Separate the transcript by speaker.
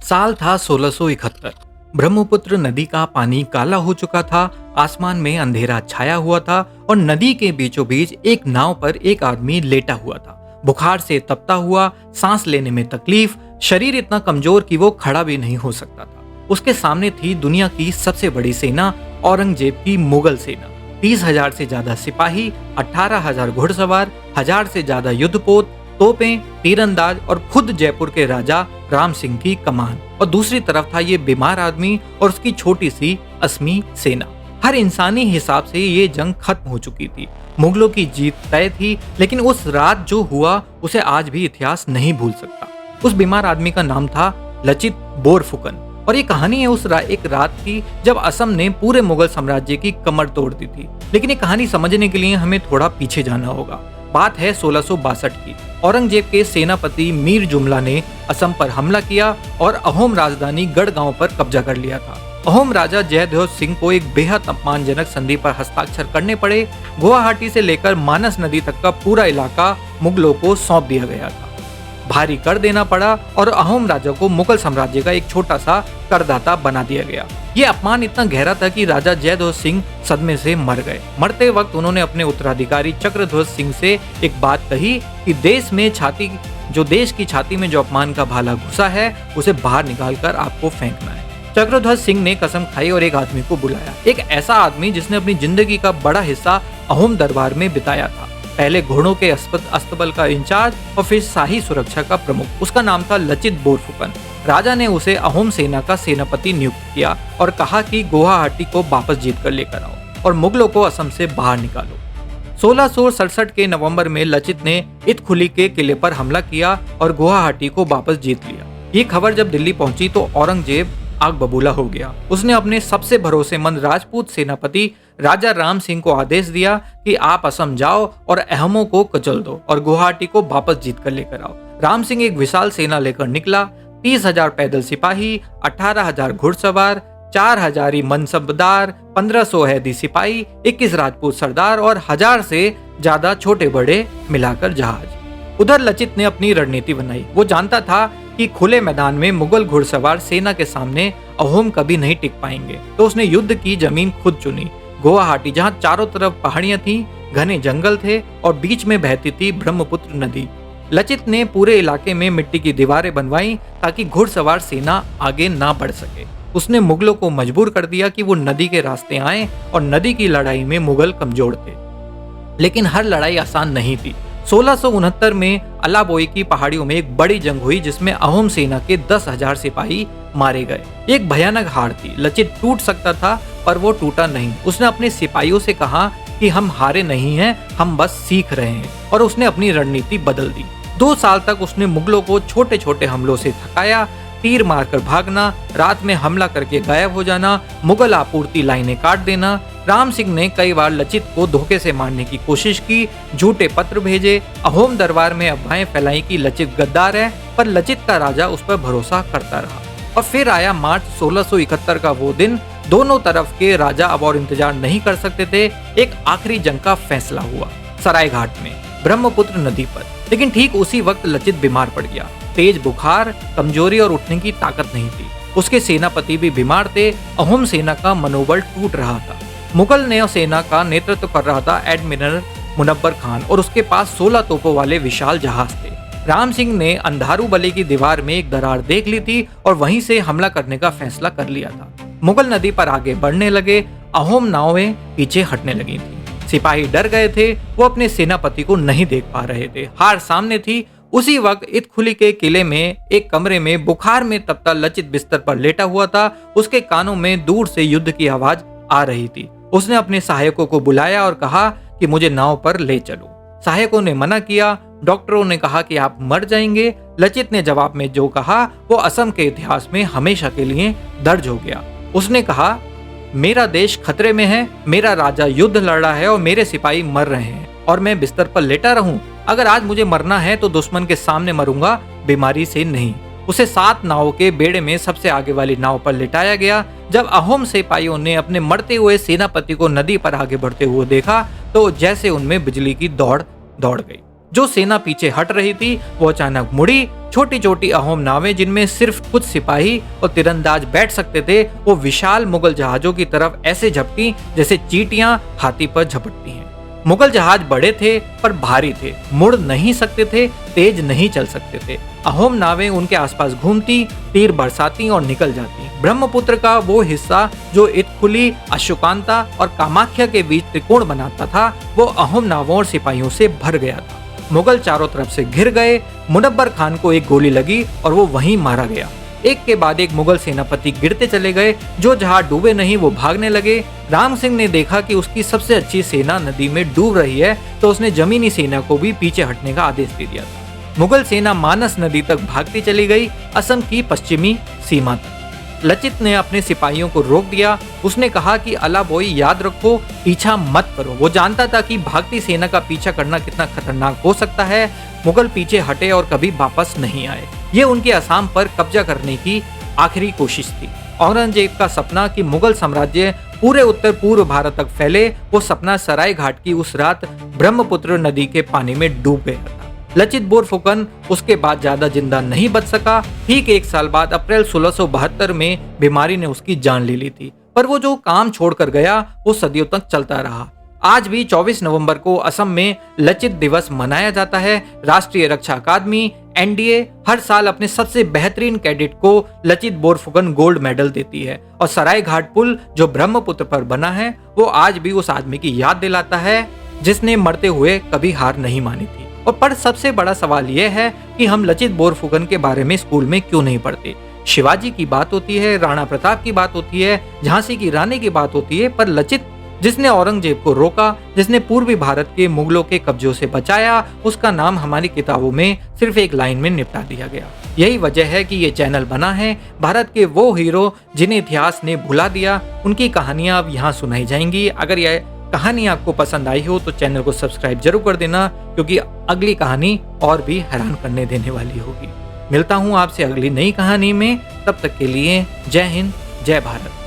Speaker 1: साल था 1671। ब्रह्मपुत्र नदी का पानी काला हो चुका था, आसमान में अंधेरा छाया हुआ था और नदी के बीचों बीच एक नाव पर एक आदमी लेटा हुआ था। बुखार से तपता हुआ, सांस लेने में तकलीफ, शरीर इतना कमजोर कि वो खड़ा भी नहीं हो सकता था। उसके सामने थी दुनिया की सबसे बड़ी सेना, औरंगजेब की मुगल सेना। 30,000 से ज्यादा सिपाही, 18,000 घुड़सवार, 1000 से ज्यादा युद्धपोत, तोपें, तीरंदाज और खुद जयपुर के राजा राम सिंह की कमान। और दूसरी तरफ था ये बीमार आदमी और उसकी छोटी सी असमी सेना। हर इंसानी हिसाब से ये जंग खत्म हो चुकी थी। मुगलों की जीत तय थी, लेकिन उस रात जो हुआ उसे आज भी इतिहास नहीं भूल सकता। उस बीमार आदमी का नाम था लचित बोरफुकन। और ये कहानी है एक रात की जब असम ने पूरे मुगल साम्राज्य की कमर तोड़ दी थी। लेकिन ये कहानी समझने के लिए हमें थोड़ा पीछे जाना होगा। बात है 1662 की। औरंगजेब के सेनापति मीर जुमला ने असम पर हमला किया और अहोम राजधानी गढ़गांव पर कब्जा कर लिया था। अहोम राजा जयध्वज सिंह को एक बेहद अपमानजनक संधि पर हस्ताक्षर करने पड़े। गुवाहाटी से लेकर मानस नदी तक का पूरा इलाका मुगलों को सौंप दिया गया था। भारी कर देना पड़ा और अहोम राजा को मुगल साम्राज्य का एक छोटा सा करदाता बना दिया गया। ये अपमान इतना गहरा था कि राजा जयध्वज सिंह सदमे से मर गए। मरते वक्त उन्होंने अपने उत्तराधिकारी चक्रध्वज सिंह से एक बात कही कि देश की छाती में जो अपमान का भाला घुसा है उसे बाहर निकालकर आपको फेंकना है। चक्रध्वज सिंह ने कसम खाई और एक आदमी को बुलाया, एक ऐसा आदमी जिसने अपनी जिंदगी का बड़ा हिस्सा अहोम दरबार में बिताया था। पहले घोड़ों के अस्तबल का इंचार्ज और फिर शाही सुरक्षा का प्रमुख। उसका नाम था लचित बोरफुकन। राजा ने उसे अहोम सेना का सेनापति नियुक्त किया और कहा कि गुवाहाटी को वापस जीत कर लेकर आओ और मुगलों को असम से बाहर निकालो। 1667 के नवंबर में लचित ने इतखुली के किले पर हमला किया और गुवाहाटी को वापस जीत लिया। ये खबर जब दिल्ली पहुंची तो औरंगजेब आग बबूला हो गया। उसने अपने सबसे भरोसेमंद राजपूत सेनापति राजा राम सिंह को आदेश दिया कि आप असम जाओ और अहमों को कुचल दो और गुवाहाटी को वापस जीत कर लेकर आओ। राम सिंह एक विशाल सेना लेकर निकला। 30,000 पैदल सिपाही, 18,000 घुड़सवार, 4,000 मनसबदार, 1500 हैदी सिपाही, 21 राजपूत सरदार और 1000 से ज्यादा छोटे बड़े मिलाकर जहाज। उधर लचित ने अपनी रणनीति बनाई। वो जानता था कि खुले मैदान में मुगल घुड़सवार सेना के सामने अहोम कभी नहीं टिक पाएंगे, तो उसने युद्ध की जमीन खुद चुनी। गुवाहाटी, जहां चारों तरफ पहाड़ियां थीं, घने जंगल थे और बीच में बहती थी ब्रह्मपुत्र नदी। लचित ने पूरे इलाके में मिट्टी की दीवारें बनवाई ताकि घुड़सवार सेना आगे ना बढ़ सके। उसने मुगलों को मजबूर कर दिया कि वो नदी के रास्ते आए और नदी की लड़ाई में मुगल कमजोर थे। लेकिन हर लड़ाई आसान नहीं थी। 1669 में अलाबोई की पहाड़ियों में एक बड़ी जंग हुई जिसमें अहोम सेना के 10,000 सिपाही मारे गए। एक भयानक हार थी। लचित टूट सकता था पर वो टूटा नहीं। उसने अपने सिपाहियों से कहा कि हम हारे नहीं हैं, हम बस सीख रहे हैं, और उसने अपनी रणनीति बदल दी। 2 साल तक उसने मुगलों को छोटे छोटे हमलों से थकाया। तीर मारकर भागना, रात में हमला करके गायब हो जाना, मुगल आपूर्ति लाइनें काट देना। राम सिंह ने कई बार लचित को धोखे से मारने की कोशिश की, झूठे पत्र भेजे, अहोम दरबार में अफवाहें फैलाई कि लचित गद्दार है, पर लचित का राजा उस पर भरोसा करता रहा। और फिर आया मार्च 1671 का वो दिन। दोनों तरफ के राजा अब और इंतजार नहीं कर सकते थे। एक आखिरी जंग का फैसला हुआ सरायघाट में, ब्रह्मपुत्र नदी पर। लेकिन ठीक उसी वक्त लचित बीमार पड़ गया। तेज बुखार, कमजोरी और उठने की ताकत नहीं थी। उसके सेनापति भी बीमार थे। अहोम सेना का मनोबल टूट रहा था। मुगल नौ सेना का नेतृत्व कर रहा था एडमिरल मुनव्वर खान और उसके पास 16 तोपों वाले विशाल जहाज थे। राम सिंह ने अंधारू बली की दीवार में एक दरार देख ली थी और वहीं से हमला करने का फैसला कर लिया था। मुगल नदी पर आगे बढ़ने लगे। अहोम नावें पीछे हटने लगी थी। सिपाही डर गए थे। वो अपने सेनापति को नहीं देख पा रहे थे। हार सामने थी। उसी वक्त इतखुली के किले में एक कमरे में बुखार में तपता लचित बिस्तर पर लेटा हुआ था। उसके कानों में दूर से युद्ध की आवाज आ रही थी। उसने अपने सहायकों को बुलाया और कहा कि मुझे नाव पर ले चलो। सहायकों ने मना किया। डॉक्टरों ने कहा कि आप मर जाएंगे। लचित ने जवाब में जो कहा वो असम के इतिहास में हमेशा के लिए दर्ज हो गया। उसने कहा, मेरा देश खतरे में है, मेरा राजा युद्ध लड़ रहा है और मेरे सिपाही मर रहे हैं और मैं बिस्तर पर लेटा रहूं। अगर आज मुझे मरना है तो दुश्मन के सामने मरूंगा, बीमारी से नहीं। उसे 7 नावों के बेड़े में सबसे आगे वाली नाव पर लिटाया गया। जब अहोम सिपाहियों ने अपने मरते हुए सेनापति को नदी पर आगे बढ़ते हुए देखा तो जैसे उनमें बिजली की दौड़ दौड़ गई। जो सेना पीछे हट रही थी वो अचानक मुड़ी। छोटी छोटी अहोम नावें जिनमें सिर्फ कुछ सिपाही और तीरंदाज बैठ सकते थे, वो विशाल मुगल जहाजों की तरफ ऐसे झपटी जैसे चींटियां हाथी पर झपटती हैं। मुगल जहाज बड़े थे पर भारी थे, मुड़ नहीं सकते थे, तेज नहीं चल सकते थे। अहोम नावें उनके आसपास घूमती, तीर बरसाती और निकल जाती। ब्रह्मपुत्र का वो हिस्सा जो इटखुली, अशोकांता और कामाख्या के बीच त्रिकोण बनाता था, वो अहोम नावों और सिपाहियों से भर गया था। मुगल चारों तरफ से घिर गए। मुनव्वर खान को एक गोली लगी और वो वहीं मारा गया। एक के बाद एक मुगल सेनापति गिरते चले गए। जो जहाज डूबे नहीं वो भागने लगे। राम सिंह ने देखा कि उसकी सबसे अच्छी सेना नदी में डूब रही है, तो उसने जमीनी सेना को भी पीछे हटने का आदेश दे दिया था। मुगल सेना मानस नदी तक भागती चली गई, असम की पश्चिमी सीमा तक। लचित ने अपने सिपाहियों को रोक दिया। उसने कहा कि अलाबोई, याद रखो, पीछा मत करो। वो जानता था कि भागती सेना का पीछा करना कितना खतरनाक हो सकता है। मुगल पीछे हटे और कभी वापस नहीं आए। ये उनके असम पर कब्जा करने की आखिरी कोशिश थी। औरंगजेब का सपना कि मुगल साम्राज्य पूरे उत्तर पूर्व भारत तक फैले, वो सपना सराय घाट की उस रात ब्रह्मपुत्र नदी के पानी में डूब गया था। लचित बोरफुकन उसके बाद ज्यादा जिंदा नहीं बच सका। ठीक एक साल बाद अप्रैल 1672 में बीमारी ने उसकी जान ले ली थी, पर वो जो काम छोड़कर गया वो सदियों तक चलता रहा। आज भी 24 नवंबर को असम में लचित दिवस मनाया जाता है। राष्ट्रीय रक्षा अकादमी एनडीए हर साल अपने सबसे बेहतरीन कैडेट को लचित बोरफुकन गोल्ड मेडल देती है, और सराय घाट पुल जो ब्रह्मपुत्र पर बना है वो आज भी उस आदमी की याद दिलाता है जिसने मरते हुए कभी हार नहीं मानी थी। और पर सबसे बड़ा सवाल यह है कि हम लचित बोरफुकन के बारे में स्कूल में क्यों नहीं पढ़ते। शिवाजी की बात होती है, राणा प्रताप की बात होती है, झांसी की रानी की बात होती है, पर लचित जिसने औरंगजेब को रोका, जिसने पूर्वी भारत के मुगलों के कब्जों से बचाया, उसका नाम हमारी किताबों में सिर्फ एक लाइन में निपटा दिया गया। यही वजह है कि ये चैनल बना है। भारत के वो हीरो जिन्हें इतिहास ने भुला दिया, उनकी कहानियां अब यहाँ सुनाई जाएंगी। अगर यह कहानी आपको पसंद आई हो तो चैनल को सब्सक्राइब जरूर कर देना, क्योंकि अगली कहानी और भी हैरान करने देने वाली होगी। मिलता हूँ आपसे अगली नई कहानी में। तब तक के लिए जय हिंद, जय भारत।